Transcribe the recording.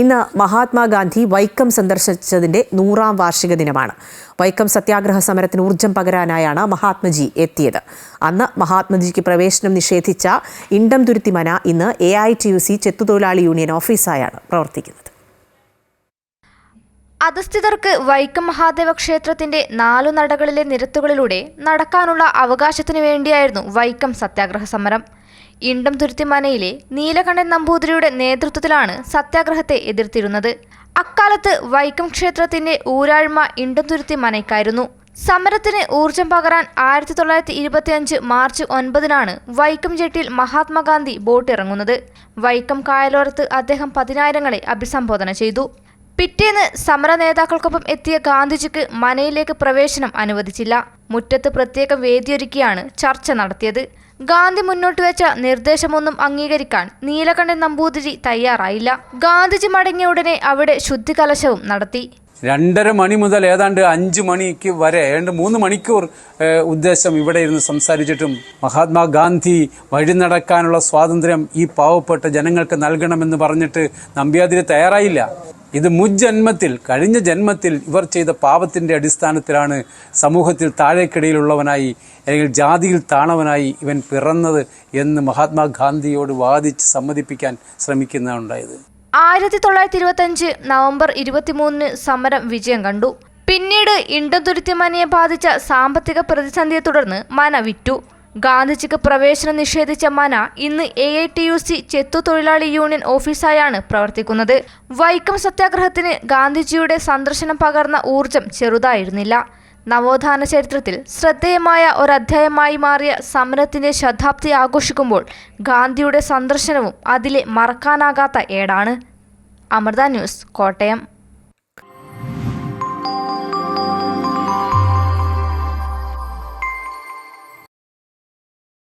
ഇന്ന് മഹാത്മാഗാന്ധി വൈക്കം സന്ദർശിച്ചതിന്റെ 100ാം വാർഷിക ദിനമാണ്. വൈക്കം സത്യാഗ്രഹ സമരത്തിന് ഊർജ്ജം പകരാനായാണ് മഹാത്മജി എത്തിയത്. അന്ന് മഹാത്മജിക്ക് പ്രവേശനം നിഷേധിച്ച ഇണ്ടംതുരുത്തി മന ഇന്ന് AITUC ചെത്തുതൊഴിലാളി യൂണിയൻ ഓഫീസായാണ് പ്രവർത്തിക്കുന്നത്. അധസ്ഥിതർക്ക് വൈക്കം മഹാദേവ ക്ഷേത്രത്തിന്റെ 4 നടകളിലെ നിരത്തുകളിലൂടെ നടക്കാനുള്ള അവകാശത്തിനു വേണ്ടിയായിരുന്നു വൈക്കം സത്യാഗ്രഹ സമരം. ഇണ്ടംതുരുത്തി മനയിലെ നീലകണ്ഠൻ നമ്പൂതിരിയുടെ നേതൃത്വത്തിലാണ് സത്യാഗ്രഹത്തെ എതിർത്തിരുന്നത്. അക്കാലത്ത് വൈക്കം ക്ഷേത്രത്തിന്റെ ഊരാഴ്മ ഇണ്ടംതുരുത്തി മനയ്ക്കായിരുന്നു. സമരത്തിന് ഊർജം പകരാൻ 1925 മാർച്ച് 9-നാണ് വൈക്കം ജെട്ടിയിൽ മഹാത്മാഗാന്ധി ബോട്ടിറങ്ങുന്നത്. വൈക്കം കായലോരത്ത് അദ്ദേഹം 10,000-ങ്ങളെ അഭിസംബോധന ചെയ്തു. പിറ്റേന്ന് സമര നേതാക്കൾക്കൊപ്പം എത്തിയ ഗാന്ധിജിക്ക് മനയിലേക്ക് പ്രവേശനം അനുവദിച്ചില്ല. മുറ്റത്ത് പ്രത്യേക വേദിയൊരുക്കിയാണ് ചർച്ച നടത്തിയത്. ഗാന്ധി മുന്നോട്ട് വെച്ച നിർദ്ദേശമൊന്നും അംഗീകരിക്കാൻ നീലകണ്ഠൻ നമ്പൂതിരി തയ്യാറായില്ല. ഗാന്ധിജി മടങ്ങിയ ഉടനെ അവിടെ ശുദ്ധികലശവും നടത്തി. 2:30 മണി മുതൽ ഏതാണ്ട് 5 മണിക്ക് വരെ 3 മണിക്കൂർ ഉദ്ദേശം ഇവിടെ ഇരുന്ന് സംസാരിച്ചിട്ടും മഹാത്മാഗാന്ധി വഴി നടക്കാനുള്ള സ്വാതന്ത്ര്യം ഈ പാവപ്പെട്ട ജനങ്ങൾക്ക് നൽകണമെന്ന് പറഞ്ഞിട്ട് നമ്പ്യാതിരി തയ്യാറായില്ല. ഇത് കഴിഞ്ഞ ജന്മത്തിൽ ഇവർ ചെയ്ത പാപത്തിൻ്റെ അടിസ്ഥാനത്തിലാണ് സമൂഹത്തിൽ താഴേക്കിടയിലുള്ളവനായി അല്ലെങ്കിൽ ജാതിയിൽ താണവനായി ഇവൻ പിറന്നത് എന്ന് മഹാത്മാഗാന്ധിയോട് വാദിച്ച് സമ്മതിപ്പിക്കാൻ ശ്രമിക്കുന്നതാണുണ്ടായത്. 1925 നവംബർ 23-ന് സമരം വിജയം കണ്ടു. പിന്നീട് ഇണ്ടംതുരുത്തി മനയെ ബാധിച്ച സാമ്പത്തിക പ്രതിസന്ധിയെ തുടർന്ന് മന വിറ്റു. ഗാന്ധിജിക്ക് പ്രവേശനം നിഷേധിച്ച മന ഇന്ന് AITUC ചെത്തുതൊഴിലാളി യൂണിയൻ ഓഫീസായാണ് പ്രവർത്തിക്കുന്നത്. വൈക്കം സത്യാഗ്രഹത്തിന് ഗാന്ധിജിയുടെ സന്ദർശനം പകർന്ന ഊർജം ചെറുതായിരുന്നില്ല. നവോത്ഥാന ചരിത്രത്തിൽ ശ്രദ്ധേയമായ ഒരധ്യായമായി മാറിയ സമരത്തിന്റെ ശതാബ്ദി ആഘോഷിക്കുമ്പോൾ ഗാന്ധിയുടെ സന്ദർശനവും അതിലെ മറക്കാനാകാത്ത ഏടാണ്. അമൃത ന്യൂസ്, കോട്ടയം.